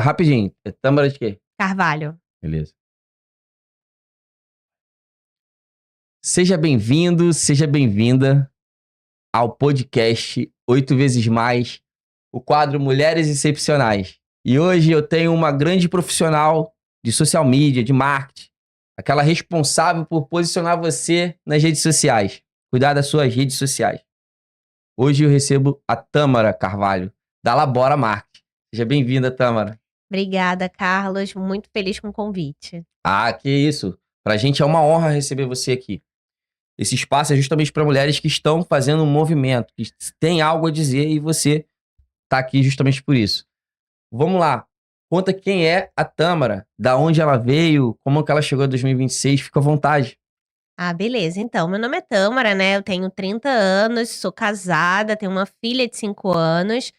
Rapidinho, é Tâmara de quê? Carvalho. Beleza. Seja bem-vindo, seja bem-vinda ao podcast 8 vezes mais, o quadro Mulheres Excepcionais. E hoje eu tenho uma grande profissional de social media, de marketing, aquela responsável por posicionar você nas redes sociais, cuidar das suas redes sociais. Hoje eu recebo a Tâmara Carvalho, da Labora Marketing. Seja bem-vinda, Tâmara. Obrigada, Carlos. Muito feliz com o convite. Ah, que isso. Pra gente é uma honra receber você aqui. Esse espaço é justamente para mulheres que estão fazendo um movimento, que têm algo a dizer e você tá aqui justamente por isso. Vamos lá. Conta quem é a Tâmara, da onde ela veio, como que ela chegou em 2026, fica à vontade. Beleza. Então, meu nome é Tâmara, né? Eu tenho 30 anos, sou casada, tenho uma filha de 5 anos.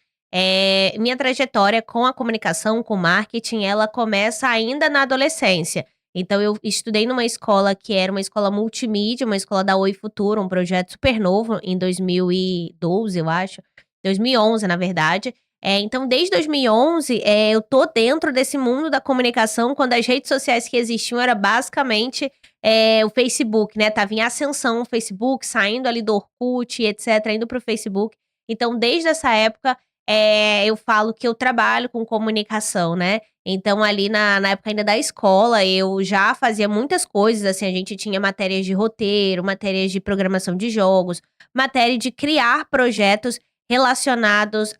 Minha trajetória com a comunicação, com marketing, ela começa ainda na adolescência. Então, eu estudei numa escola que era uma escola multimídia, uma escola da Oi Futuro, um projeto super novo, em 2012, eu acho. 2011, na verdade. Então, desde 2011, eu tô dentro desse mundo da comunicação, quando as redes sociais que existiam era basicamente o Facebook, né, estava em ascensão o Facebook, saindo ali do Orkut e etcétera, indo para o Facebook. Então, desde essa época, eu falo que eu trabalho com comunicação, né. Então ali na época ainda da escola, eu já fazia muitas coisas, assim, a gente tinha matérias de roteiro, matérias de programação de jogos, matéria de criar projetos relacionados,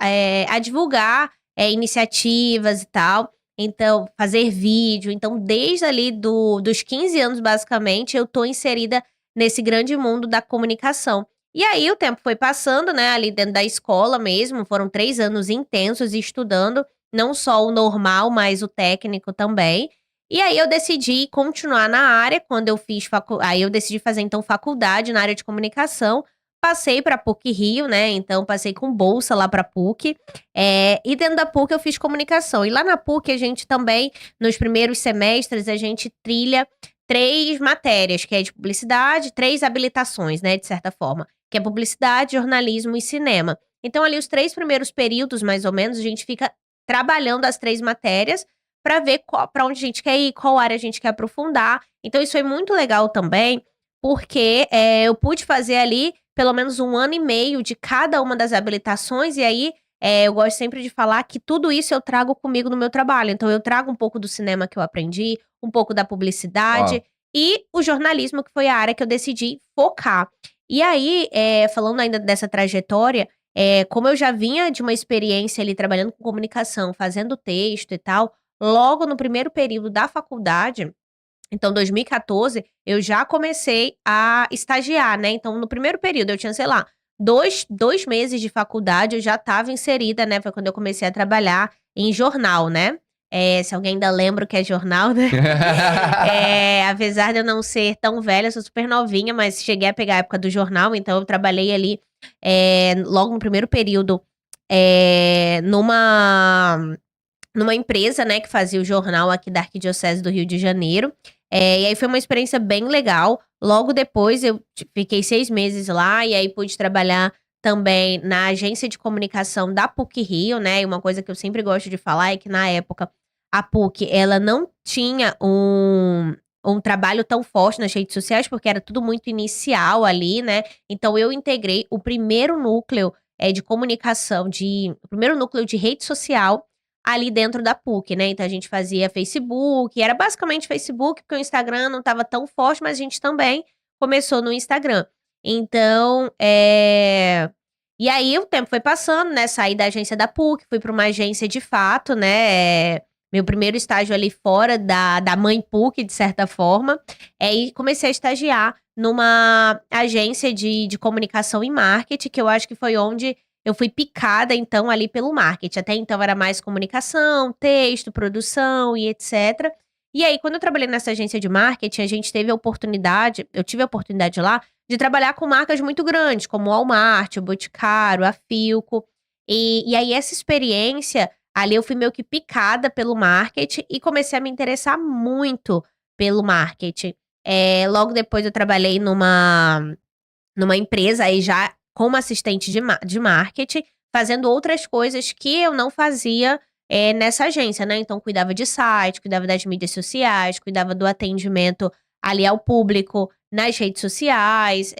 a divulgar, iniciativas e tal. Então, fazer vídeo. Então, desde ali dos 15 anos, basicamente, eu tô inserida nesse grande mundo da comunicação. E aí, o tempo foi passando, né, ali dentro da escola mesmo, foram 3 anos intensos estudando, não só o normal, mas o técnico também. E aí, eu decidi continuar na área, quando eu fiz aí eu decidi fazer, então, faculdade na área de comunicação, passei pra PUC-Rio, né, então passei com bolsa lá pra PUC. E dentro da PUC eu fiz comunicação. E lá na PUC a gente também, nos primeiros semestres, a gente trilha 3 matérias, que é de publicidade, 3 habilitações, né, de certa forma, que é publicidade, jornalismo e cinema. Então ali os 3 primeiros períodos, mais ou menos, a gente fica trabalhando as 3 matérias para ver pra onde a gente quer ir, qual área a gente quer aprofundar. Então isso foi muito legal também, porque, eu pude fazer ali pelo menos 1 ano e meio de cada uma das habilitações, e aí eu gosto sempre de falar que tudo isso eu trago comigo no meu trabalho. Então eu trago um pouco do cinema que eu aprendi, um pouco da publicidade Uau. e o jornalismo, que foi a área que eu decidi focar. E aí, falando ainda dessa trajetória, como eu já vinha de uma experiência ali trabalhando com comunicação, fazendo texto e tal, logo no primeiro período da faculdade, então 2014, eu já comecei a estagiar, né, então no primeiro período eu tinha, sei lá, dois meses de faculdade, eu já estava inserida, né, foi quando eu comecei a trabalhar em jornal, né. Se alguém ainda lembra o que é jornal, né. Apesar de eu não ser tão velha, eu sou super novinha, mas cheguei a pegar a época do jornal, então eu trabalhei ali, logo no primeiro período, numa empresa, né, que fazia o jornal aqui da Arquidiocese do Rio de Janeiro. E aí foi uma experiência bem legal. Logo depois eu fiquei 6 meses lá, e aí pude trabalhar também na agência de comunicação da PUC-Rio, né, e uma coisa que eu sempre gosto de falar é que na época, a PUC ela não tinha um trabalho tão forte nas redes sociais, porque era tudo muito inicial ali, né, então eu integrei o primeiro núcleo, de comunicação o primeiro núcleo de rede social ali dentro da PUC, né, então a gente fazia Facebook, era basicamente Facebook, porque o Instagram não estava tão forte, mas a gente também começou no Instagram. Então, e aí o tempo foi passando, né, saí da agência da PUC, fui para uma agência de fato, né, meu primeiro estágio ali fora da mãe PUC, de certa forma, e comecei a estagiar numa agência de comunicação e marketing, que eu acho que foi onde eu fui picada, então, ali pelo marketing. Até então era mais comunicação, texto, produção e etcétera. E aí, quando eu trabalhei nessa agência de marketing, eu tive a oportunidade lá de trabalhar com marcas muito grandes, como o Walmart, o Boticário, a Philco. E aí, essa experiência, ali eu fui meio que picada pelo marketing e comecei a me interessar muito pelo marketing. Logo depois eu trabalhei numa empresa, aí já como assistente de marketing, fazendo outras coisas que eu não fazia, nessa agência, né. Então cuidava de site, cuidava das mídias sociais, cuidava do atendimento ali ao público nas redes sociais,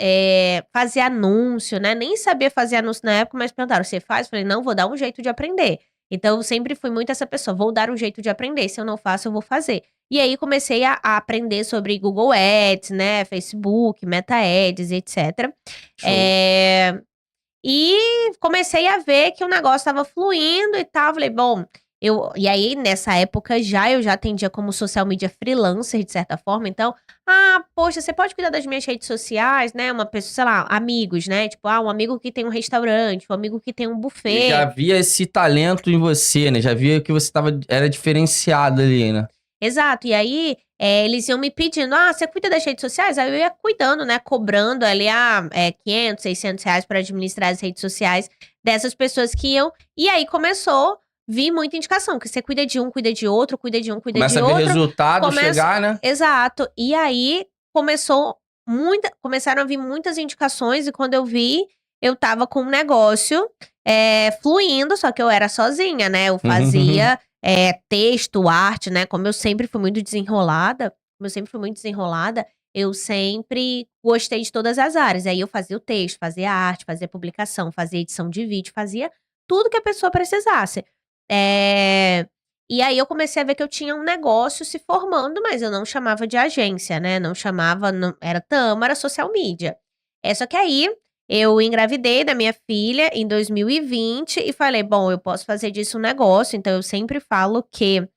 fazia anúncio, né. Nem sabia fazer anúncio na época, mas perguntaram: "Você faz?" Eu falei: "Não, vou dar um jeito de aprender". Então eu sempre fui muito essa pessoa: "Vou dar um jeito de aprender, se eu não faço, eu vou fazer". E aí comecei a aprender sobre Google Ads, né, Facebook, Meta Ads, etcétera. Show. E comecei a ver que o negócio estava fluindo e tal, falei: "Bom", e aí nessa época eu já atendia como social media freelancer de certa forma, então: "Ah, poxa, você pode cuidar das minhas redes sociais?", né, uma pessoa, sei lá, amigos, né, tipo, um amigo que tem um restaurante, um amigo que tem um Ele já buffet. via esse talento em você, né? Já via que você era diferenciado ali, né? Exato. E aí, eles iam me pedindo: "Ah, você cuida das redes sociais?". Aí eu ia cuidando, né, cobrando ali, 500, R$ 600 pra administrar as redes sociais dessas pessoas que iam e aí começou, vir muita indicação, que você cuida de um, cuida de outro, cuida de um, cuida Começa de a ver outro, resultado começa chegar, né? exato. E aí começaram a vir muitas indicações e quando eu vi, eu estava com um negócio, fluindo, só que eu era sozinha, né, eu fazia texto, arte, né, como eu sempre fui muito desenrolada, eu sempre gostei de todas as áreas. Aí eu fazia o texto, fazia a arte, fazia publicação, fazia edição de vídeo, fazia tudo que a pessoa precisasse. Eh, e aí eu comecei a ver que eu tinha um negócio se formando, mas eu não chamava de agência, né, não chamava, não era Tâmara Social Media. Só que aí eu engravidei da minha filha em 2020 e falei: "Bom, eu posso fazer disso um negócio", então eu sempre falo que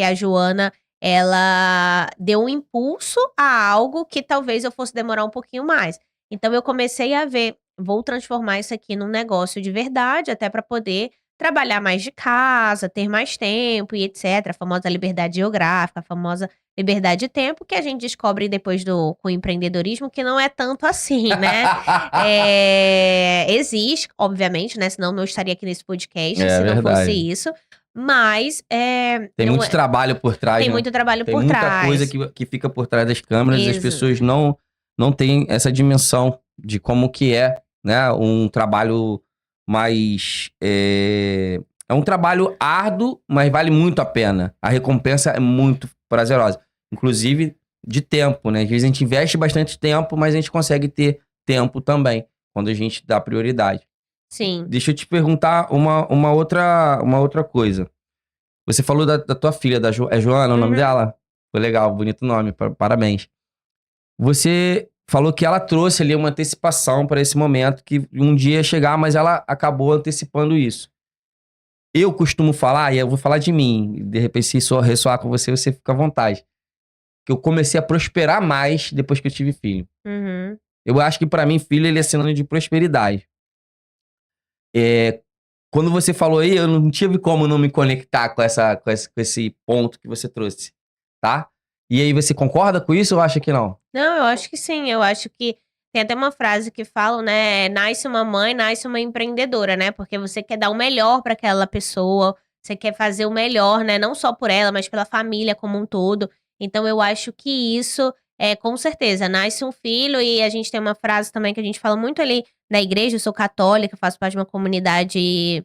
a Joana, ela deu um impulso a algo que talvez eu fosse demorar um pouquinho mais. Então eu comecei a ver, vou transformar isso aqui num negócio de verdade, até para poder trabalhar mais de casa, ter mais tempo e etcétera, a famosa liberdade geográfica, a famosa liberdade de tempo, que a gente descobre depois com o empreendedorismo que não é tanto assim, né. Existe, obviamente, né, senão não estaria aqui nesse podcast, É se não fosse verdade. isso, mas, Tem não muito é, trabalho por trás, tem né? muito trabalho Tem por muita coisa trás. que fica por trás das câmeras e as Exa pessoas não têm essa dimensão de como que é, né? Um trabalho mais. É um trabalho árduo, mas vale muito a pena. A recompensa é muito prazerosa. Inclusive de tempo, né? Às vezes a gente investe bastante tempo, mas a gente consegue ter tempo também, quando a gente dá prioridade. sim. Deixa eu te perguntar uma outra coisa. Você falou da tua filha, é Joana o nome Uhum. dela? Foi legal, bonito nome, parabéns. Você falou que ela trouxe ali uma antecipação para esse momento que um dia ia chegar, mas ela acabou antecipando isso. Eu costumo falar, e eu vou falar de mim, de repente se isso ressoar com você, você fica à vontade, que eu comecei a prosperar mais depois que eu tive filho. Uhum. Eu acho que para mim filho ele é sinônimo de prosperidade. É, quando você falou aí, eu não tive como não me conectar com esse ponto que você trouxe, tá? E aí, você concorda com isso ou acha que não? Não, eu acho que sim, eu acho que tem até uma frase que falam, né, nasce uma mãe, nasce uma empreendedora, né, porque você quer dar o melhor para aquela pessoa, você quer fazer o melhor, né, não só por ela, mas pela família como um todo. Então eu acho que isso, com certeza, nasce um filho e a gente tem uma frase também que a gente fala muito ali na igreja, eu sou católica, faço parte de uma comunidade,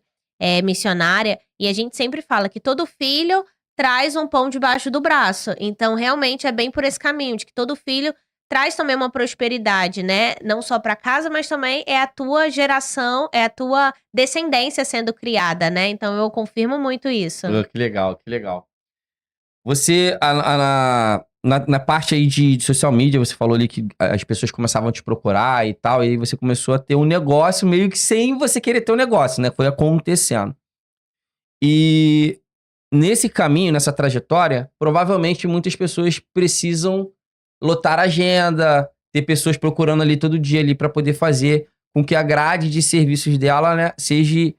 missionária, e a gente sempre fala que todo filho traz um pão debaixo do braço. Então, realmente, é bem por esse caminho, de que todo filho traz também uma prosperidade, né, não só para casa, mas também é a tua geração, é a tua descendência sendo criada, né, então eu confirmo muito isso. Pô, que legal, que legal. Você, na parte aí de social media, você falou ali que as pessoas começavam a te procurar e tal, e aí você começou a ter um negócio meio que sem você querer ter um negócio, né? Foi acontecendo. E nesse caminho, nessa trajetória, provavelmente muitas pessoas precisam lotar a agenda, ter pessoas procurando ali todo dia ali para poder fazer com que a grade de serviços dela, né, seja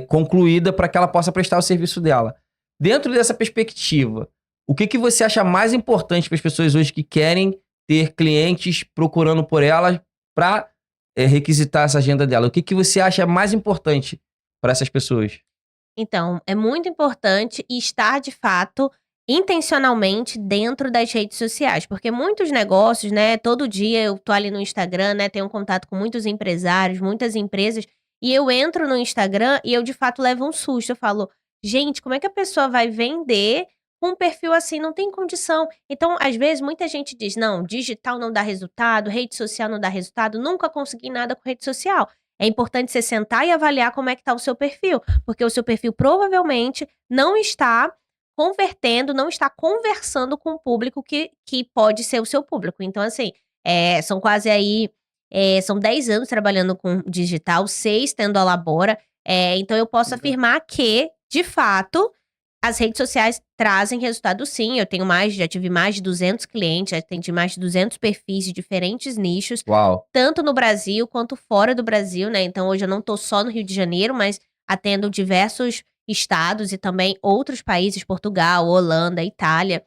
concluída para que ela possa prestar o serviço dela. Dentro dessa perspectiva, o que você acha mais importante para as pessoas hoje que querem ter clientes procurando por elas para requisitar essa agenda dela? O que você acha mais importante para essas pessoas? Então, é muito importante estar de fato, intencionalmente dentro das redes sociais, porque muitos negócios, né, todo dia eu tô ali no Instagram, né, tenho contato com muitos empresários, muitas empresas, E eu entro no Instagram e eu, de fato, levo um susto. Eu falo, gente, como é que a pessoa vai vender com um perfil assim? Não tem condição. Então, às vezes, muita gente diz, não, digital não dá resultado, rede social não dá resultado, nunca consegui nada com rede social. É importante você sentar e avaliar como é que tá o seu perfil, porque o seu perfil provavelmente não está convertendo, não está conversando com o público que pode ser o seu público. Então, assim, são quase aí, são 10 anos trabalhando com digital, 6 tendo a Labora, então eu posso afirmar que, de fato, as redes sociais trazem resultado sim. Eu tenho já tive mais de 200 clientes, já atendi mais de 200 perfis de diferentes nichos, Uau. tanto no Brasil quanto fora do Brasil, né. Então hoje eu não tô só no Rio de Janeiro, mas atendo diversos estados e também outros países, Portugal, Holanda, Itália.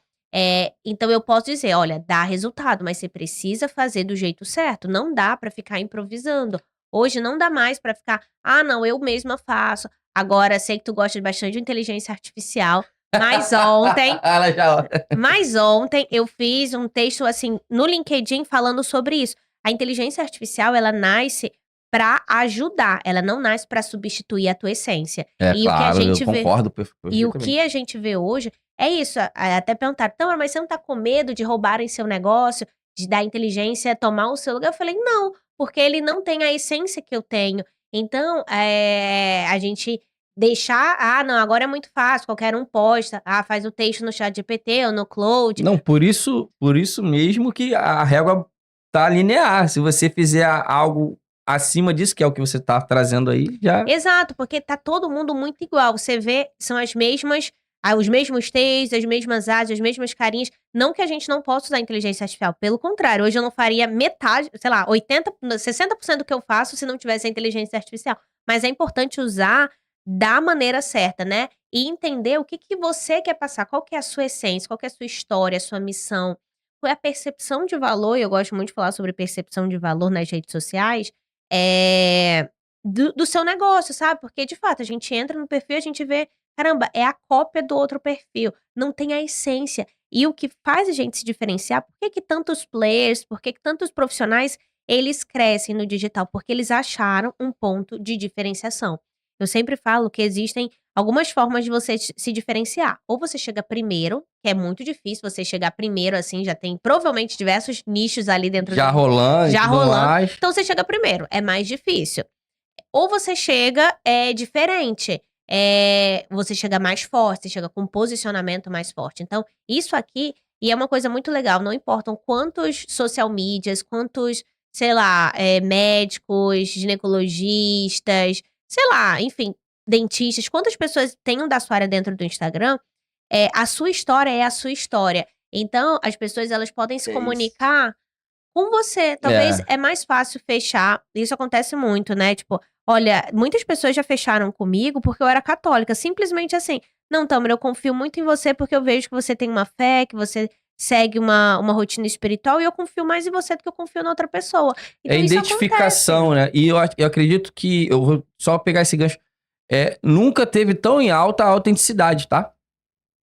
Então eu posso dizer: "Olha, dá resultado, mas você precisa fazer do jeito certo, não dá pra ficar improvisando". Hoje não dá mais pra ficar: "Ah não, eu mesma faço". Agora, sei que tu gosta bastante de inteligência artificial, mas ontem Ela já... mas ontem eu fiz um texto, assim, no LinkedIn falando sobre isso. A inteligência artificial, ela nasce para ajudar, ela não nasce para substituir a tua essência. É E o que a claro, eu gente vê concordo e o perfeitamente. que a gente vê hoje é isso, até perguntaram: "Tamara, mas você não tá com medo de roubarem seu negócio, de da inteligência tomar o seu lugar?" Eu falei: "Não, porque ele não tem a essência que eu tenho". Então, a gente deixar: "Ah, não, agora é muito fácil, qualquer um posta. Ah, faz o texto no ChatGPT ou no Claude". Não, por isso mesmo que a régua tá linear. Se você fizer algo acima disso, que é o que você tá trazendo aí, já... Exato, porque tá todo mundo muito igual. Você vê, são as mesmas, os mesmos textos, as mesmas artes, as mesmas carinhas. Não que a gente não possa usar inteligência artificial, pelo contrário, hoje eu não faria metade, sei lá, 60% do que eu faço se não tivesse a inteligência artificial. Mas é importante usar da maneira certa, né? E entender o que você quer passar, qual que é a sua essência, qual que é a sua história, a sua missão, qual é a percepção de valor, e eu gosto muito de falar sobre percepção de valor nas redes sociais, é do seu negócio, sabe, porque de fato a gente entra no perfil, a gente vê, caramba, é a cópia do outro perfil, não tem a essência. E o que faz a gente se diferenciar, por que que tantos players, por que que tantos profissionais, eles crescem no digital? Porque eles acharam um ponto de diferenciação. Eu sempre falo que existem algumas formas de você se diferenciar. Ou você chega primeiro, que é muito difícil você chegar primeiro, assim, já tem provavelmente diversos nichos ali dentro Já do rolando e já tudo rolando, mais. então você chega primeiro, é mais difícil. Ou você chega, diferente, você chega mais forte, você chega com um posicionamento mais forte. Então, isso aqui e é uma coisa muito legal, não importam quantos social medias, quantos, sei lá, médicos, ginecologistas, sei lá, enfim, dentistas, quantas pessoas tenham da sua área dentro do Instagram, a sua história é a sua história. Então, as pessoas elas podem se É isso. comunicar com você. Talvez É. é mais fácil fechar, isso acontece muito, né, tipo, olha, muitas pessoas já fecharam comigo porque eu era católica, simplesmente assim: "Não, Tamara, eu confio muito em você porque eu vejo que você tem uma fé, que você segue uma rotina espiritual e eu confio mais em você do que eu confio na outra pessoa". É Então isso acontece. identificação, né? E eu acredito que, eu vou só pegar esse gancho, nunca teve tão em alta a autenticidade, tá?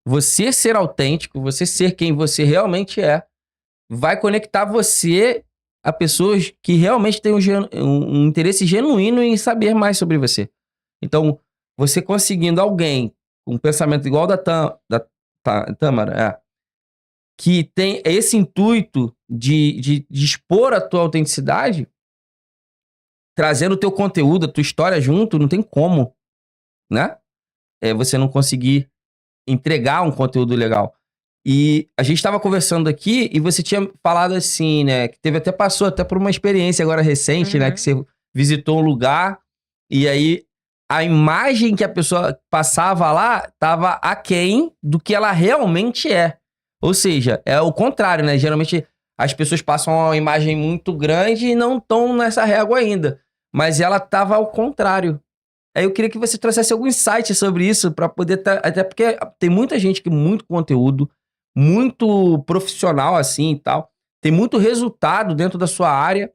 Você ser autêntico, você ser quem você realmente é, vai conectar você a pessoas que realmente têm um interesse genuíno em saber mais sobre você. Então, você conseguindo alguém com um pensamento igual da Tâmara, que tem esse intuito de expor a tua autenticidade, trazendo o teu conteúdo, a tua história junto, não tem como, né? Você não conseguir entregar um conteúdo legal. E a gente estava conversando aqui e você tinha falado assim, né? Que passou até por uma experiência agora recente, né? Que Uhum. você visitou um lugar e aí a imagem que a pessoa passava lá tava aquém do que ela realmente é. Ou seja, é o contrário, né? Geralmente as pessoas passam uma imagem muito grande e não estão nessa régua ainda. Mas ela tava ao contrário. Aí eu queria que você trouxesse algum insight sobre isso para poder até porque tem muita gente que muito conteúdo, muito profissional assim e tal, tem muito resultado dentro da sua área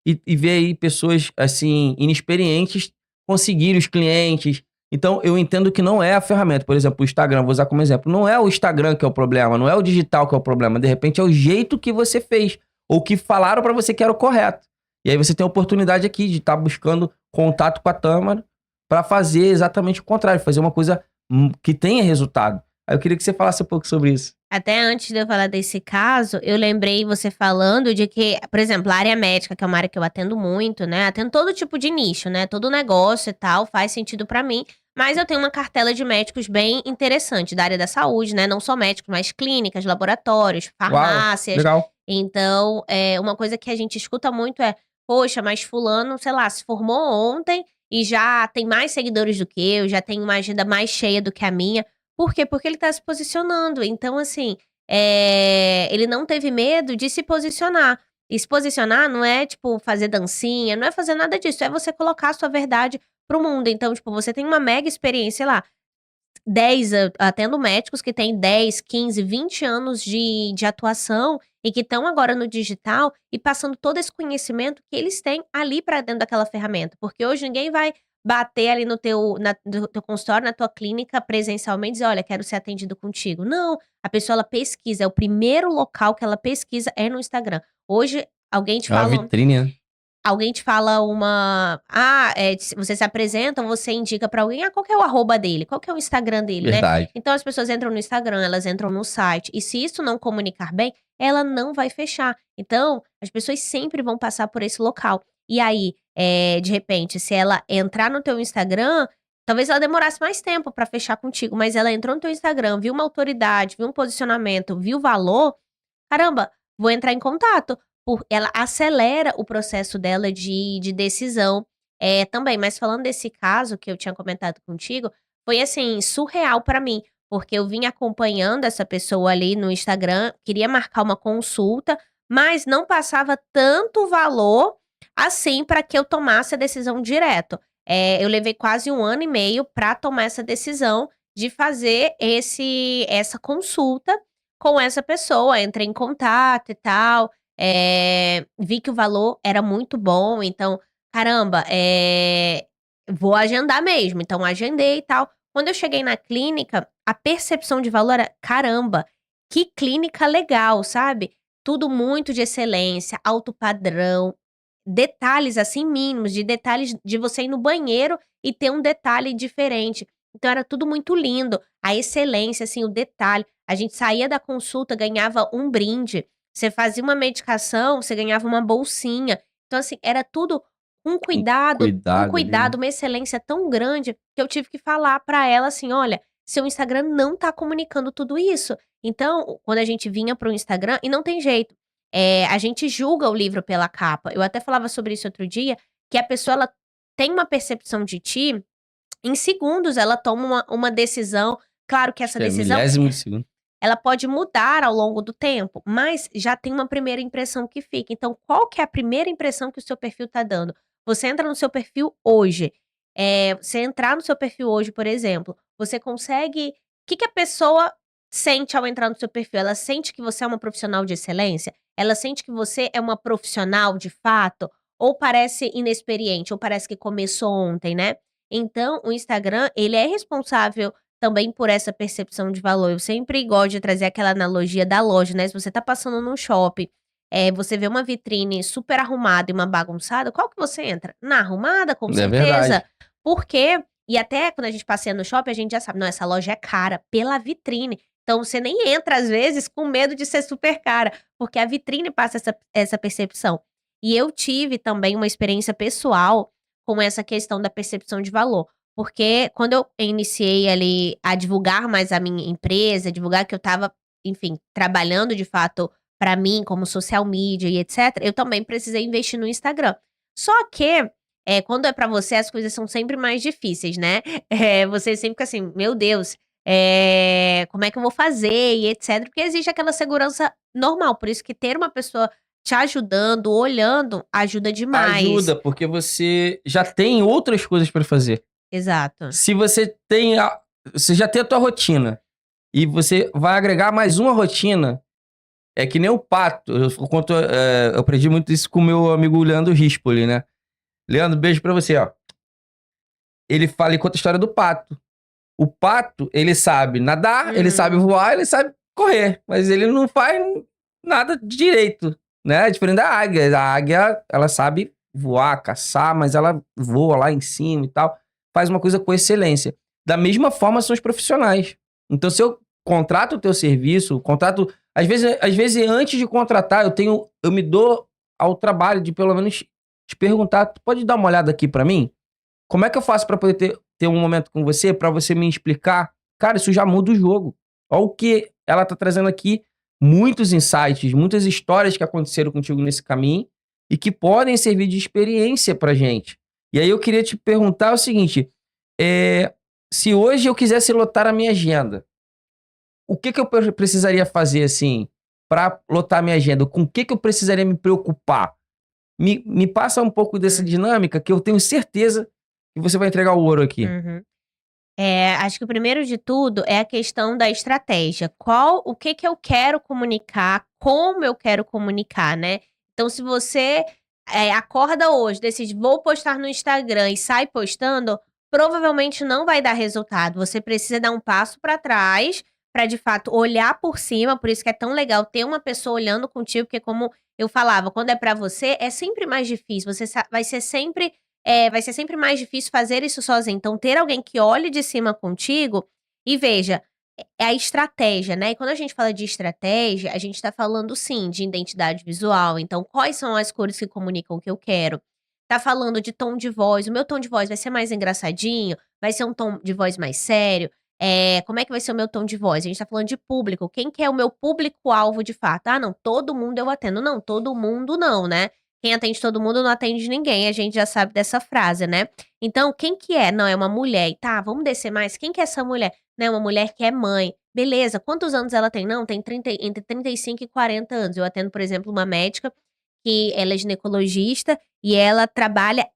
e vê aí pessoas assim inexperientes conseguirem os clientes. Então eu entendo que não é a ferramenta, por exemplo, o Instagram, vou usar como exemplo, não é o Instagram que é o problema, não é o digital que é o problema, de repente é o jeito que você fez ou que falaram para você que era o correto. E aí você tem a oportunidade aqui de estar buscando contato com a Tâmara para fazer exatamente o contrário, fazer uma coisa que tenha resultado. Aí eu queria que você falasse um pouco sobre isso. Até antes de eu falar desse caso, eu lembrei você falando de que, por exemplo, a área médica, que é uma área que eu atendo muito, né? Atendo todo tipo de nicho, né? Todo negócio e tal, faz sentido pra mim. Mas eu tenho uma cartela de médicos bem interessante da área da saúde, né? Não só médicos, mas clínicas, laboratórios, Uau, farmácias. legal. Então, uma coisa que a gente escuta muito é: poxa, mas fulano, sei lá, se formou ontem e já tem mais seguidores do que eu, já tem uma agenda mais cheia do que a minha. Por quê? Porque ele tá se posicionando. Então, assim, ele não teve medo de se posicionar. E se posicionar não é, tipo, fazer dancinha, não é fazer nada disso, é você colocar a sua verdade para o mundo. Então, tipo, você tem uma mega experiência, sei lá, 10, atendo médicos que têm 10, 15, 20 anos de atuação e que estão agora no digital e passando todo esse conhecimento que eles têm ali para dentro daquela ferramenta. Porque hoje ninguém vai bater ali no teu consultório, na tua clínica presencialmente e dizer: "Olha, quero ser atendido contigo". Não, a pessoa ela pesquisa, é o primeiro local que ela pesquisa é no Instagram. Hoje alguém te É uma fala vitrine, né? Alguém te fala se você se apresenta, você indica pra alguém: qual que é o arroba dele? Qual que é o Instagram dele, né?". Verdade. Então as pessoas entram no Instagram, elas entram no site, e se isso não comunicar bem, ela não vai fechar. Então, as pessoas sempre vão passar por esse local. E aí, de repente, se ela entrar no teu Instagram, talvez ela demorasse mais tempo pra fechar contigo, mas ela entrou no teu Instagram, viu uma autoridade, viu um posicionamento, viu valor: "Caramba, vou entrar em contato". Ela acelera o processo dela de decisão, também. Mas falando desse caso que eu tinha comentado contigo, foi, assim, surreal pra mim, porque eu vim acompanhando essa pessoa ali no Instagram, queria marcar uma consulta, mas não passava tanto valor, assim, pra que eu tomasse a decisão direto. Eu levei quase 1 ano e meio pra tomar essa decisão de fazer essa consulta com essa pessoa. Entrei em contato e tal, vi que o valor era muito bom, então, caramba, vou agendar mesmo. Então agendei e tal. Quando eu cheguei na clínica, a percepção de valor era: "Caramba, que clínica legal", sabe. Tudo muito de excelência, alto padrão, detalhes, assim, mínimos, de detalhes de você ir no banheiro e ter um detalhe diferente. Então era tudo muito lindo, a excelência, assim, o detalhe. A gente saía da consulta, ganhava um brinde. Você fazia uma medicação, você ganhava uma bolsinha. Então, assim, era tudo Um um cuidado ali, né? cuidado, uma excelência tão grande que eu tive que falar pra ela assim: "Olha, seu Instagram não tá comunicando tudo isso". Então, quando a gente vinha para o Instagram e não tem jeito, a gente julga o livro pela capa. Eu até falava sobre isso outro dia, que a pessoa ela tem uma percepção de ti, em segundos ela toma uma decisão. Claro que Acho essa que é decisão milésimo de segundo. ela pode mudar ao longo do tempo, mas já tem uma primeira impressão que fica. Então, qual que é a primeira impressão que o seu perfil tá dando? Você entra no seu perfil hoje, você entrar no seu perfil hoje, por exemplo, você consegue o que que a pessoa sente ao entrar no seu perfil? Ela sente que você é uma profissional de excelência? Ela sente que você é uma profissional de fato? Ou parece inexperiente, ou parece que começou ontem, né? Então, o Instagram, ele é responsável também por essa percepção de valor. Eu sempre gosto de trazer aquela analogia da loja, né, se você tá passando num shopping, você vê uma vitrine super arrumada e uma bagunçada, qual que você entra? Na arrumada, com É verdade. certeza. Por quê? E até quando a gente passeia no shopping, a gente já sabe: "Não, essa loja é cara", pela vitrine. Então você nem entra, às vezes, com medo de ser super cara, porque a vitrine passa essa percepção. E eu tive também uma experiência pessoal com essa questão da percepção de valor. Porque quando eu iniciei ali a divulgar mais a minha empresa, divulgar que eu estava, enfim, trabalhando de fato para mim como social media e etcétera, eu também precisei investir no Instagram. Só que, quando é para você, as coisas são sempre mais difíceis, né. Você sempre fica assim: "Meu Deus, como é que eu vou fazer?" e etcétera, porque existe aquela segurança normal, por isso que ter uma pessoa te ajudando, olhando, ajuda demais. Ajuda, porque você já tem outras coisas pra fazer. Exato. Se você tem você já tem a tua rotina e você vai agregar mais uma rotina, é que nem o pato. Eu aprendi muito isso com o meu amigo Leandro Rispoli, né? Leandro, beijo pra você, ó. Ele fala e conta a história do pato. O pato, ele sabe nadar, ele sabe Uhum. voar, ele sabe correr, mas ele não faz nada direito. né? É diferente da águia. A águia, ela sabe voar, caçar, mas ela voa lá em cima e tal. Faz uma coisa com excelência. Da mesma forma são os profissionais. Então, se eu contrato o teu serviço, contrato... Às vezes, antes de contratar, eu me dou ao trabalho de pelo menos te perguntar, tu pode dar uma olhada aqui pra mim? Como é que eu faço pra poder ter um momento com você, pra você me explicar? Cara, isso já muda o jogo. Olha o que ela tá trazendo aqui, muitos insights, muitas histórias que aconteceram contigo nesse caminho e que podem servir de experiência pra gente. E aí eu queria te perguntar o seguinte, é, se hoje eu quisesse lotar a minha agenda, o que que eu precisaria fazer assim pra lotar a minha agenda? Com o que que eu precisaria me preocupar? Me passa um pouco dessa Hum. dinâmica que eu tenho certeza que você vai entregar o ouro aqui. Uhum. Acho que o primeiro de tudo é a questão da estratégia. O que que eu quero comunicar, como eu quero comunicar, né? Então, se você acorda hoje, decide, vou postar no Instagram e sai postando, provavelmente não vai dar resultado. Você precisa dar um passo para trás, para de fato olhar por cima. Por isso que é tão legal ter uma pessoa olhando contigo, porque como eu falava, quando é para você, é sempre mais difícil. Vai ser sempre mais difícil fazer isso sozinho. Então, ter alguém que olhe de cima contigo e veja, é a estratégia, né? E quando a gente fala de estratégia, a gente tá falando sim de identidade visual. Então, quais são as cores que comunicam o que eu quero? Tá falando de tom de voz. O meu tom de voz vai ser mais engraçadinho? Vai ser um tom de voz mais sério? Como é que vai ser o meu tom de voz? A gente tá falando de público. Quem que é o meu público-alvo de fato? Ah, não, todo mundo eu atendo. Não, todo mundo não, né? Quem atende todo mundo não atende ninguém, a gente já sabe dessa frase, né. Então, quem que é? Não, é uma mulher. E tá, vamos descer mais, quem que é essa mulher? Não, é uma mulher que é mãe. Beleza, quantos anos ela tem? Não, tem entre 35 e 40 anos. Eu atendo, por exemplo, uma médica que ela é ginecologista e ela trabalha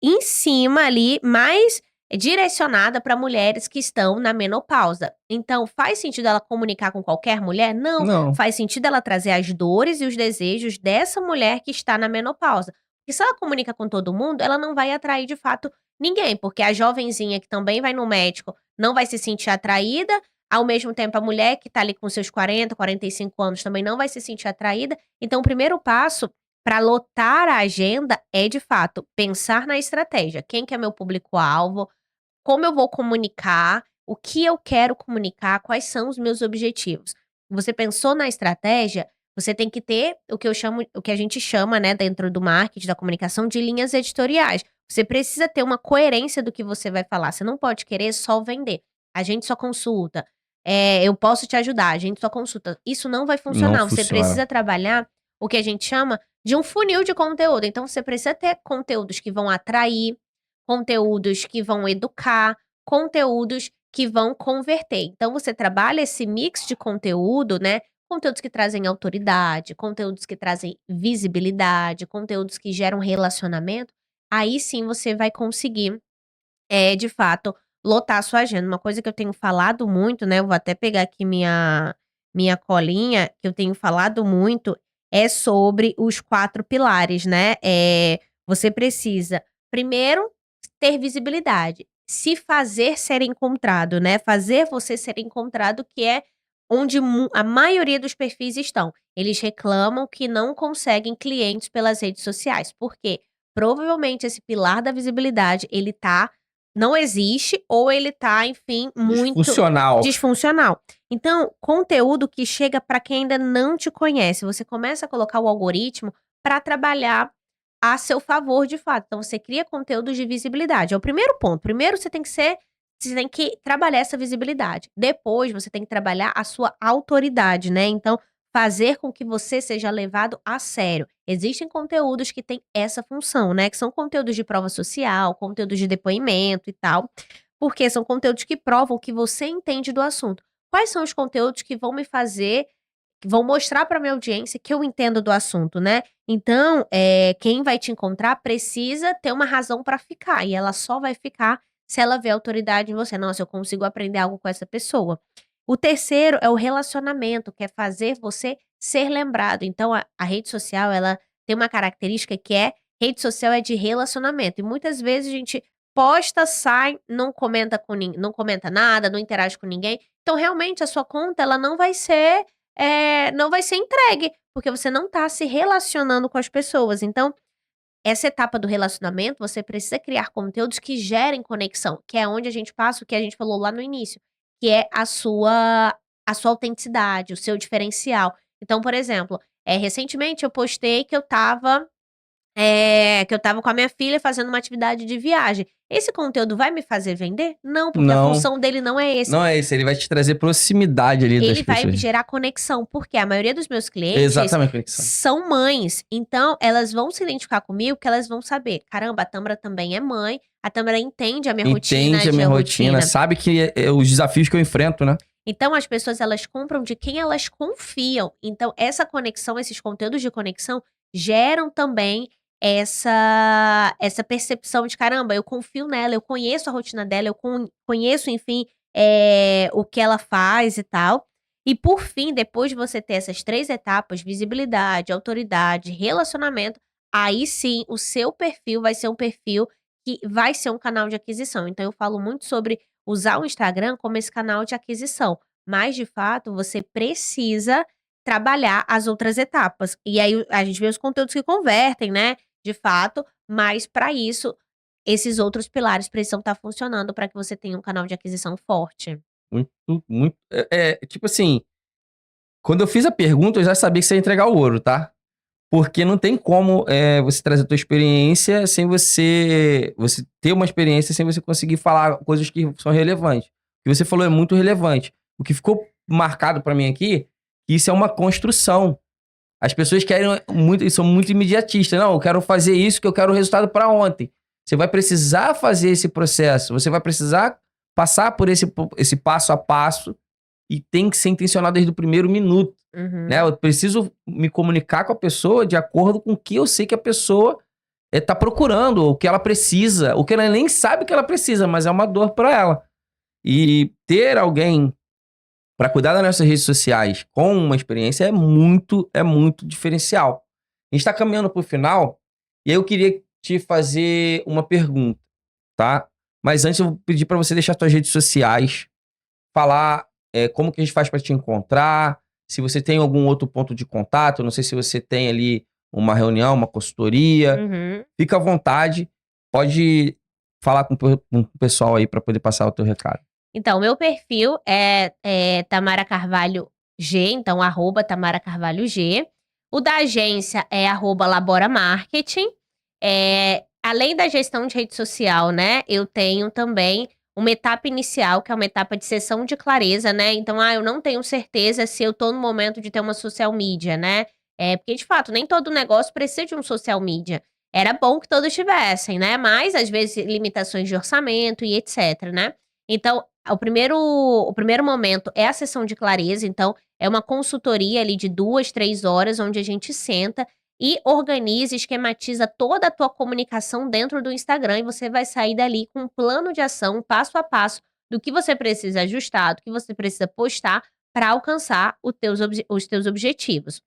em cima ali, mais direcionada para mulheres que estão na menopausa. Então, faz sentido ela comunicar com qualquer mulher? Não. Não, Faz sentido ela trazer as dores e os desejos dessa mulher que está na menopausa. Porque se ela comunica com todo mundo, ela não vai atrair de fato ninguém, porque a jovenzinha que também vai no médico não vai se sentir atraída, ao mesmo tempo a mulher que está ali com seus 40, 45 anos também não vai se sentir atraída. Então, o primeiro passo para lotar a agenda é, de fato, pensar na estratégia. Quem que é meu público-alvo? Como eu vou comunicar? O que eu quero comunicar? Quais são os meus objetivos? Você pensou na estratégia, você tem que ter o que a gente chama, né, dentro do marketing, da comunicação, de linhas editoriais. Você precisa ter uma coerência do que você vai falar. Você não pode querer só vender. A gente só consulta. Eu posso te ajudar, a gente só consulta. Isso não vai não funcionar. Você funciona. precisa trabalhar o que a gente chama de um funil de conteúdo. Então você precisa ter conteúdos que vão atrair, conteúdos que vão educar, conteúdos que vão converter. Então você trabalha esse mix de conteúdo, né? Conteúdos que trazem autoridade, conteúdos que trazem visibilidade, conteúdos que geram relacionamento. Aí sim você vai conseguir, de fato, lotar a sua agenda. Uma coisa que eu tenho falado muito, né? Eu vou até pegar aqui minha colinha, que eu tenho falado muito, é sobre os 4 pilares, né. Você precisa, primeiro, ter visibilidade, se fazer ser encontrado, né, fazer você ser encontrado, que é onde a maioria dos perfis estão. Eles reclamam que não conseguem clientes pelas redes sociais. Por quê? Provavelmente esse pilar da visibilidade, ele não existe ou ele tá, enfim, muito Disfuncional. disfuncional. Então, conteúdo que chega para quem ainda não te conhece, você começa a colocar o algoritmo para trabalhar a seu favor de fato. Então você cria conteúdos de visibilidade, é o primeiro ponto. Primeiro você tem que trabalhar essa visibilidade. Depois você tem que trabalhar a sua autoridade, né. Então, fazer com que você seja levado a sério. Existem conteúdos que têm essa função, né, que são conteúdos de prova social, conteúdos de depoimento e tal, porque são conteúdos que provam que você entende do assunto. Quais são os conteúdos que vão mostrar para minha audiência que eu entendo do assunto, né. Então, quem vai te encontrar precisa ter uma razão para ficar, e ela só vai ficar se ela vê autoridade em você. "Nossa, eu consigo aprender algo com essa pessoa". O terceiro é o relacionamento, que é fazer você ser lembrado. Então a rede social, ela tem uma característica que rede social é de relacionamento, e muitas vezes a gente posta, sai, não comenta nada, não interage com ninguém. Então realmente a sua conta ela não vai ser entregue, Porque você não tá se relacionando com as pessoas. Então, essa etapa do relacionamento, você precisa criar conteúdos que gerem conexão, que é onde a gente passa o que a gente falou lá no início, que é a sua autenticidade, o seu diferencial. Então, por exemplo, recentemente eu postei que eu estava com a minha filha fazendo uma atividade de viagem. Esse conteúdo vai me fazer vender? Não, porque a Não, função dele não é esse. não é isso. Ele vai te trazer proximidade ali das Ele vai pessoas. gerar conexão, porque a maioria dos meus clientes Exatamente, conexão. são mães. Então, elas vão se identificar comigo, porque elas vão saber: "Caramba, a Tâmara também é mãe, a Tâmara entende a minha rotina, Entende a minha rotina, sabe que os desafios que eu enfrento, né? Então as pessoas elas compram de quem elas confiam. Então essa conexão, esses conteúdos de conexão geram também essa percepção de: "Caramba, eu confio nela, eu conheço a rotina dela, eu conheço, enfim, o que ela faz e tal". E por fim, depois de você ter essas 3 etapas: visibilidade, autoridade, relacionamento, aí sim o seu perfil vai ser um perfil que vai ser um canal de aquisição. Então eu falo muito sobre usar o Instagram como esse canal de aquisição, mas de fato você precisa trabalhar as outras etapas. E aí a gente vê os conteúdos que convertem, né, de fato, mas para isso, esses outros pilares precisam estar funcionando para que você tenha um canal de aquisição forte. Muito, muito. Tipo assim, quando eu fiz a pergunta, eu já sabia que você ia entregar o ouro, tá? Porque não tem como você trazer a tua experiência sem você ter uma experiência sem você conseguir falar coisas que são relevantes. O que você falou é muito relevante. O que ficou marcado pra mim aqui, que isso é uma construção. As pessoas querem muito, são muito imediatistas. Não, eu quero fazer isso, que eu quero o resultado pra ontem. Você vai precisar fazer esse processo, você vai precisar passar por esse passo a passo e tem que ser intencional desde o primeiro minuto. Né? Uhum. Eu preciso me comunicar com a pessoa de acordo com o que eu sei que a pessoa tá procurando, o que ela precisa, o que ela nem sabe que ela precisa, mas é uma dor para ela. E ter alguém para cuidar das nossas redes sociais com uma experiência é muito diferencial. A gente está caminhando para o final e aí eu queria te fazer uma pergunta, tá? Mas antes eu vou pedir para você deixar suas redes sociais, falar como que a gente faz para te encontrar, se você tem algum outro ponto de contato, não sei se você tem ali uma reunião, uma consultoria, Uhum. fica à vontade, pode falar com o pessoal aí para poder passar o teu recado. Então, meu perfil é Tamara Carvalho G, então @Tamara Carvalho G. O da agência é @Labora Marketing. Além da gestão de rede social, né, eu tenho também uma etapa inicial, que é uma etapa de sessão de clareza, né. Então, eu não tenho certeza se eu tô no momento de ter uma social media, né. Porque de fato, nem todo negócio precisa de um social media. Era bom que todos tivessem, né, mas às vezes limitações de orçamento e etc, né. Então, o primeiro momento é a sessão de clareza, então é uma consultoria ali de 2, 3 horas, onde a gente senta e organiza, esquematiza toda a tua comunicação dentro do Instagram e você vai sair dali com um plano de ação, um passo a passo do que você precisa ajustar, do que você precisa postar para alcançar os teus objetivos.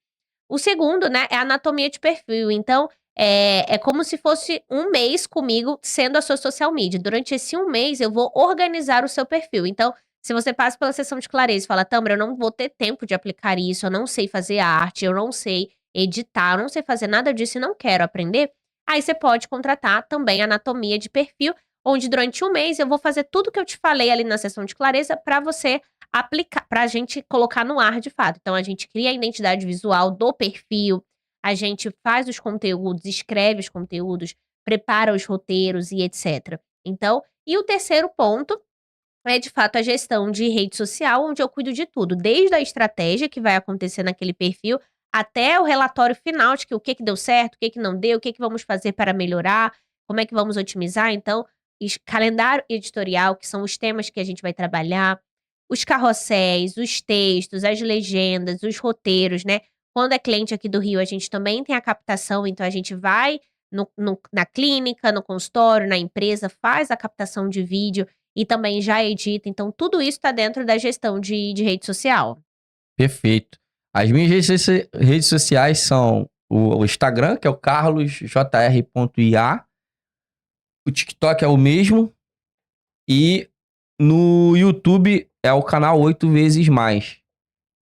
O segundo, né, é a anatomia de perfil. Então, é como se fosse um mês comigo sendo a sua social media. Durante esse um mês, eu vou organizar o seu perfil. Então, se você passa pela sessão de clareza e fala: "Tâmara, eu não vou ter tempo de aplicar isso, eu não sei fazer arte, eu não sei editar, eu não sei fazer nada disso e não quero aprender", aí você pode contratar também a anatomia de perfil, onde durante um mês eu vou fazer tudo que eu te falei ali na sessão de clareza para você aplicar, pra gente colocar no ar de fato. Então a gente cria a identidade visual do perfil, a gente faz os conteúdos, escreve os conteúdos, prepara os roteiros e etc. Então, e o terceiro ponto é de fato a gestão de rede social, onde eu cuido de tudo, desde a estratégia que vai acontecer naquele perfil, até o relatório final de que o que que deu certo, o que que não deu, o que que vamos fazer para melhorar, como é que vamos otimizar. Então, calendário editorial, que são os temas que a gente vai trabalhar, os carrosséis, os textos, as legendas, os roteiros, né. Quando é cliente aqui do Rio, a gente também tem a captação, então a gente vai na clínica, no consultório, na empresa, faz a captação de vídeo e também já edita. Então tudo isso está dentro da gestão de rede social. Perfeito. As minhas redes sociais são o Instagram, que é o carlosjr.ia, o TikTok é o mesmo e no YouTube é o canal 8 vezes mais.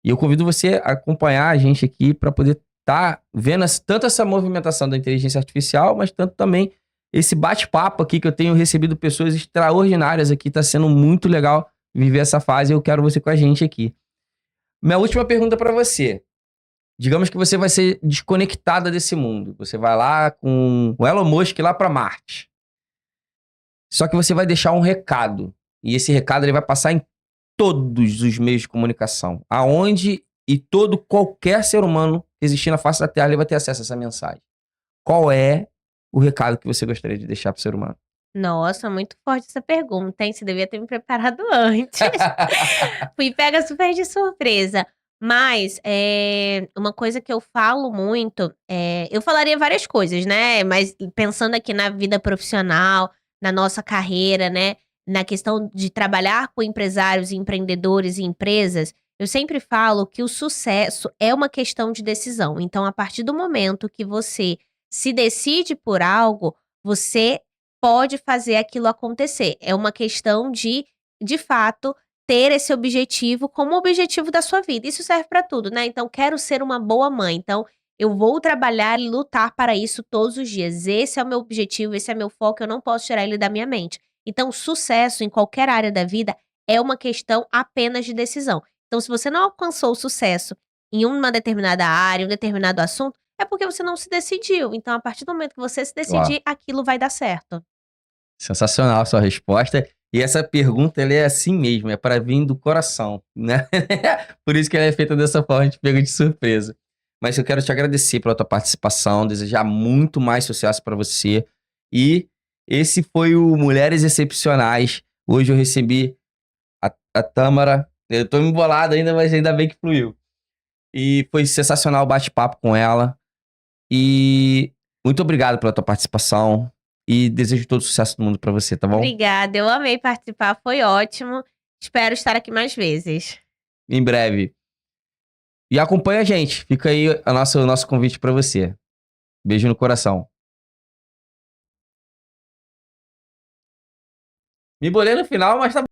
E eu convido você a acompanhar a gente aqui para poder tá vendo tanto essa movimentação da inteligência artificial, mas tanto também esse bate-papo aqui que eu tenho recebido pessoas extraordinárias aqui. Tá sendo muito legal viver essa fase e eu quero você com a gente aqui. Minha última pergunta para você. Digamos que você vai ser desconectada desse mundo. Você vai lá com o Elon Musk lá para Marte. Só que você vai deixar um recado. E esse recado ele vai passar em todos os meios de comunicação. Aonde qualquer ser humano existir na face da Terra, ele vai ter acesso a essa mensagem. Qual é o recado que você gostaria de deixar pro ser humano? Nossa, muito forte essa pergunta, hein? Você devia ter me preparado antes. Fui pega super de surpresa. Mas, uma coisa que eu falo muito, eu falaria várias coisas, né, mas pensando aqui na vida profissional, na nossa carreira, né, na questão de trabalhar com empresários, empreendedores e empresas, eu sempre falo que o sucesso é uma questão de decisão. Então, a partir do momento que você se decide por algo, você pode fazer aquilo acontecer. É uma questão de fato, ter esse objetivo como objetivo da sua vida. Isso serve para tudo, né. Então, quero ser uma boa mãe, então eu vou trabalhar e lutar para isso todos os dias. Esse é o meu objetivo, esse é meu foco, eu não posso tirar ele da minha mente. Então, sucesso em qualquer área da vida é uma questão apenas de decisão. Então, se você não alcançou o sucesso em uma determinada área, um determinado assunto, é porque você não se decidiu. Então, a partir do momento que você se Ó, decidir, aquilo vai dar certo. sensacional a sua resposta. E essa pergunta, ela é assim mesmo, é para vir do coração, né? Por isso que ela é feita dessa forma, a gente pega de surpresa. Mas eu quero te agradecer pela tua participação, desejar muito mais sucesso para você. E esse foi o Mulheres Excepcionais. Hoje eu recebi a Tâmara. Eu tô embolado ainda, mas ainda bem que fluiu. E foi sensacional o bate-papo com ela. E muito obrigado pela tua participação. E desejo todo o sucesso do mundo pra você, tá bom? Obrigada, eu amei participar, foi ótimo. Espero estar aqui mais vezes. Em breve. E acompanha a gente. Fica aí o nosso convite pra você. Beijo no coração. Me bolei no final, mas tá